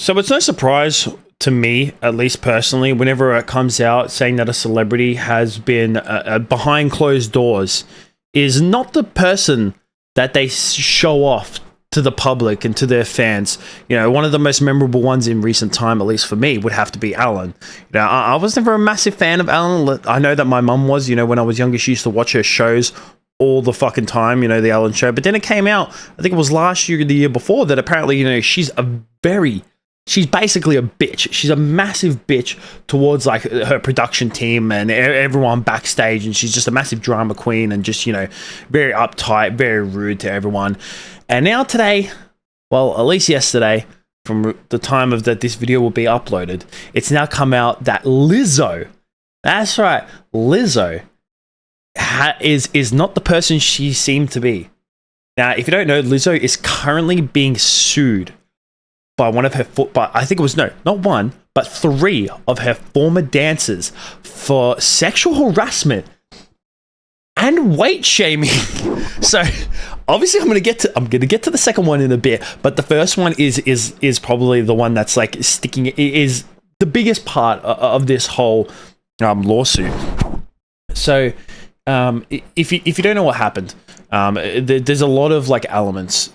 So it's no surprise to me, at least personally, whenever it comes out saying that a celebrity has been behind closed doors, is not the person that they show off to the public and to their fans. You know, one of the most memorable ones in recent time, at least for me, would have to be Ellen. You know, I was never a massive fan of Ellen. I know that my mum was. You know, when I was younger, she used to watch her shows all the fucking time, you know, the Ellen Show. But then it came out, I think it was last year or the year before, that apparently, you know, she's basically a bitch. She's a massive bitch towards like her production team and everyone backstage, and she's just a massive drama queen and just, you know, very uptight, very rude to everyone. And now today, well, at least yesterday, from the time of that this video will be uploaded, it's now come out that Lizzo, that's right, Lizzo, is not the person she seemed to be. Now, if you don't know, Lizzo is currently being sued by one of her, I think it was, not one, but 3 of her former dancers for sexual harassment and weight shaming. So obviously I'm gonna get to the second one in a bit, but the first one is probably the one that's like sticking, is the biggest part of this whole lawsuit. So if you don't know what happened, there's a lot of like elements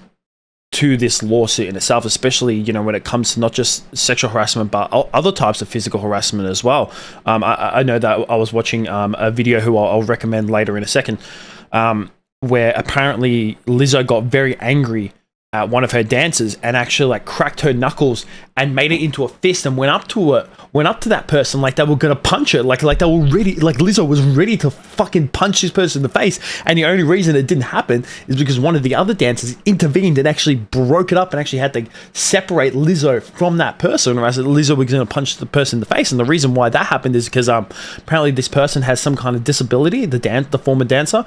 to this lawsuit in itself, especially, you know, when it comes to not just sexual harassment, but other types of physical harassment as well. I know that I was watching a video who I'll recommend later in a second, where apparently Lizzo got very angry at one of her dancers and actually like cracked her knuckles and made it into a fist and went up to that person like they were gonna punch her, like they were ready, like Lizzo was ready to fucking punch this person in the face. And the only reason it didn't happen is because one of the other dancers intervened and actually broke it up and actually had to separate Lizzo from that person, or else Lizzo was gonna punch the person in the face. And the reason why that happened is because apparently this person has some kind of disability, the former dancer.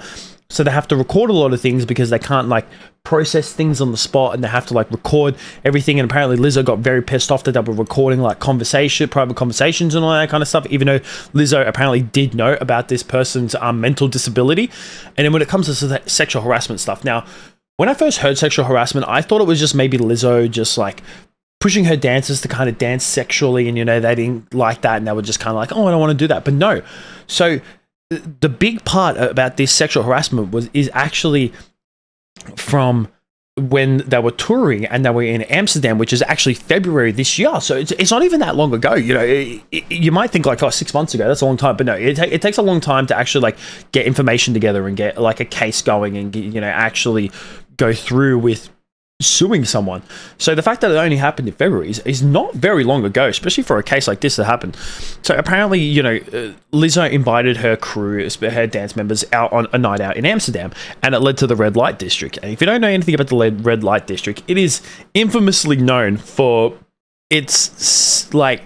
So they have to record a lot of things because they can't like process things on the spot, and they have to like record everything. And apparently Lizzo got very pissed off that they were recording like private conversations and all that kind of stuff, even though Lizzo apparently did know about this person's mental disability. And then when it comes to sexual harassment stuff, now, when I first heard sexual harassment, I thought it was just maybe Lizzo just like pushing her dancers to kind of dance sexually, and, you know, they didn't like that and they were just kind of like, oh, I don't want to do that. But no. So the big part about this sexual harassment is actually from when they were touring and they were in Amsterdam, which is actually February this year. So it's not even that long ago. You know, you might think like, oh, 6 months ago, that's a long time. But no, it takes a long time to actually like get information together and get like a case going and, you know, actually go through with suing someone. So the fact that it only happened in February is not very long ago, especially for a case like this that happened. So apparently, you know, Lizzo invited her crew, her dance members, out on a night out in Amsterdam, and it led to the red light district. And if you don't know anything about the red light district, it is infamously known for its like,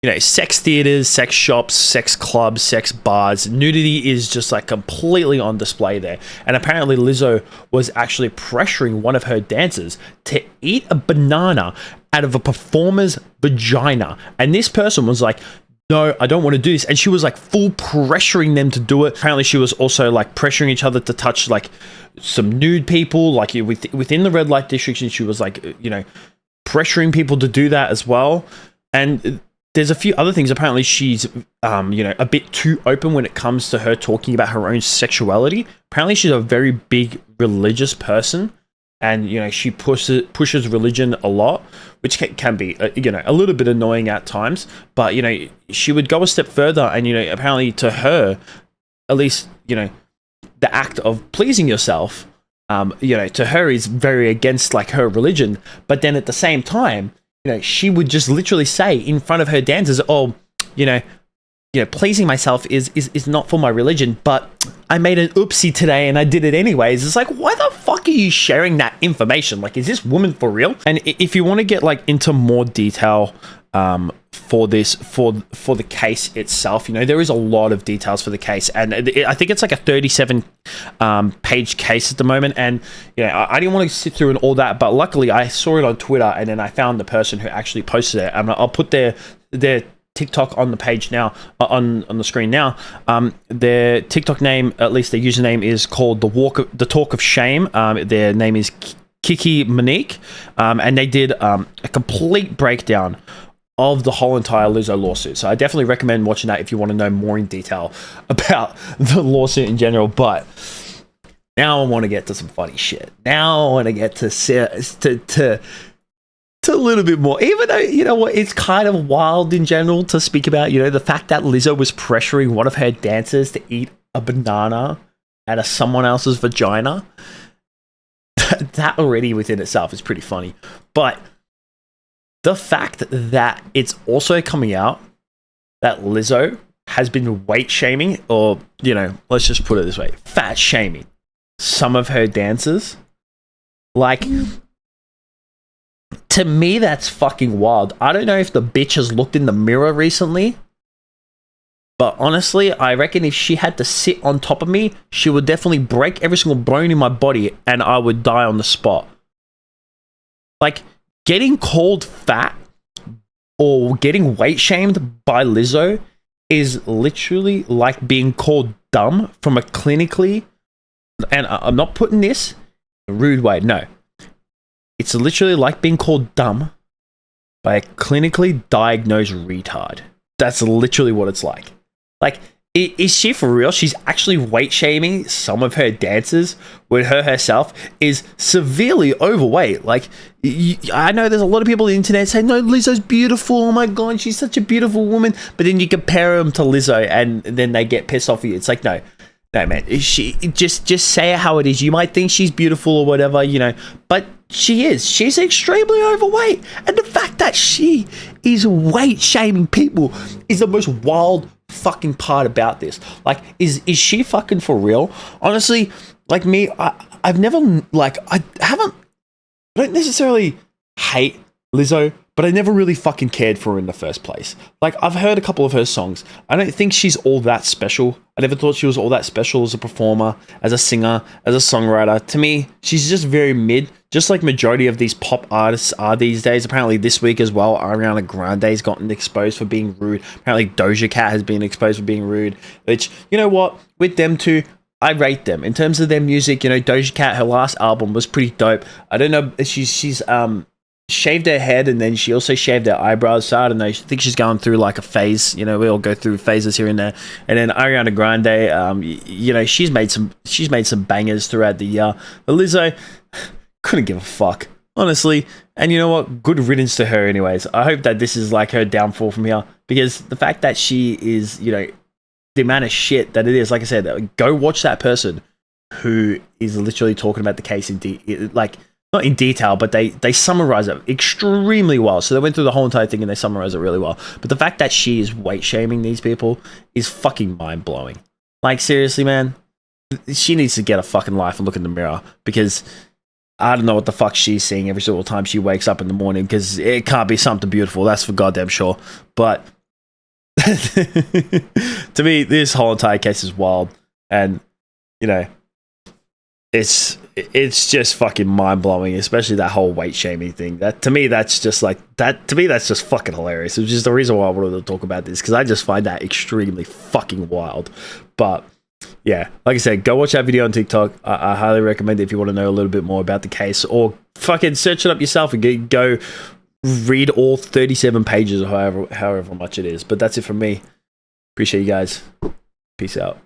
you know, sex theaters, sex shops, sex clubs, sex bars. Nudity is just like completely on display there. And apparently Lizzo was actually pressuring one of her dancers to eat a banana out of a performer's vagina. And this person was like, no, I don't want to do this. And she was like full pressuring them to do it. Apparently she was also like pressuring each other to touch like some nude people, like within the red light district. And she was like, you know, pressuring people to do that as well. And there's a few other things. Apparently she's, you know, a bit too open when it comes to her talking about her own sexuality. Apparently she's a very big religious person, and, you know, she pushes religion a lot, which can be, you know, a little bit annoying at times. But, you know, she would go a step further, and, you know, apparently to her, at least, you know, the act of pleasing yourself, you know, to her is very against like her religion. But then at the same time, you know, she would just literally say in front of her dancers, oh, you know, pleasing myself is not for my religion, but I made an oopsie today and I did it anyways. It's like, why the fuck are you sharing that information? Like, is this woman for real? And if you want to get like into more detail for this, for the case itself, you know, there is a lot of details for the case, and I think it's like a 37 page case at the moment. And, you know, I didn't want to sit through and all that, but luckily I saw it on Twitter, and then I found the person who actually posted it, and I'll put their TikTok on the page now, on the screen now. Their TikTok name, at least their username, is called the Talk of Shame. Their name is Kiki Monique, and they did a complete breakdown of the whole entire Lizzo lawsuit. So I definitely recommend watching that if you want to know more in detail about the lawsuit in general. But now I want to get to some funny shit. Now I want to get to a little bit more, even though, you know what, it's kind of wild in general to speak about, you know, the fact that Lizzo was pressuring one of her dancers to eat a banana out of someone else's vagina. That already within itself is pretty funny. But the fact that it's also coming out that Lizzo has been weight shaming, or, you know, let's just put it this way, fat shaming some of her dancers, like, to me, that's fucking wild. I don't know if the bitch has looked in the mirror recently, but honestly, I reckon if she had to sit on top of me, she would definitely break every single bone in my body and I would die on the spot. Like, getting called fat or getting weight shamed by Lizzo is literally like being called dumb from a clinically, and I'm not putting this in a rude way, no. It's literally like being called dumb by a clinically diagnosed retard. That's literally what it's like. Like, is she for real? She's actually weight shaming some of her dancers when her herself is severely overweight. Like, I know there's a lot of people on the internet saying, no, Lizzo's beautiful. Oh my God, she's such a beautiful woman. But then you compare them to Lizzo and then they get pissed off at you. It's like, no, man, just say it how it is. You might think she's beautiful or whatever, you know, but she is. She's extremely overweight. And the fact that she is weight shaming people is the most wild fucking part about this. Like, is she fucking for real? Honestly, like me, I've never, like, I don't necessarily hate Lizzo, but I never really fucking cared for her in the first place. Like, I've heard a couple of her songs. I don't think she's all that special. I never thought she was all that special as a performer, as a singer, as a songwriter. To me, she's just very mid, just like majority of these pop artists are these days. Apparently this week as well, Ariana Grande's gotten exposed for being rude. Apparently Doja Cat has been exposed for being rude, which, you know what, with them two, I rate them. In terms of their music, you know, Doja Cat, her last album was pretty dope. I don't know, she's shaved her head and then she also shaved her eyebrows, so I don't know, I think she's going through like a phase, you know, we all go through phases here and there. And then Ariana Grande, you know, she's made some bangers throughout the year, but Lizzo couldn't give a fuck, honestly. And you know what, good riddance to her anyways. I hope that this is like her downfall from here, because the fact that she is, you know, the amount of shit that it is, like I said, go watch that person who is literally talking about the case in like, not in detail, but they summarize it extremely well. So they went through the whole entire thing and they summarize it really well. But the fact that she is weight shaming these people is fucking mind blowing. Like, seriously, man, she needs to get a fucking life and look in the mirror, because I don't know what the fuck she's seeing every single time she wakes up in the morning, because it can't be something beautiful, that's for goddamn sure. But to me, this whole entire case is wild, and you know, it's just fucking mind blowing, especially that whole weight shaming thing. That to me, that's just fucking hilarious. It's just the reason why I wanted to talk about this, because I just find that extremely fucking wild. But yeah, like I said, go watch that video on TikTok. I highly recommend it if you want to know a little bit more about the case, or fucking search it up yourself and go read all 37 pages or however much it is. But that's it from me. Appreciate you guys. Peace out.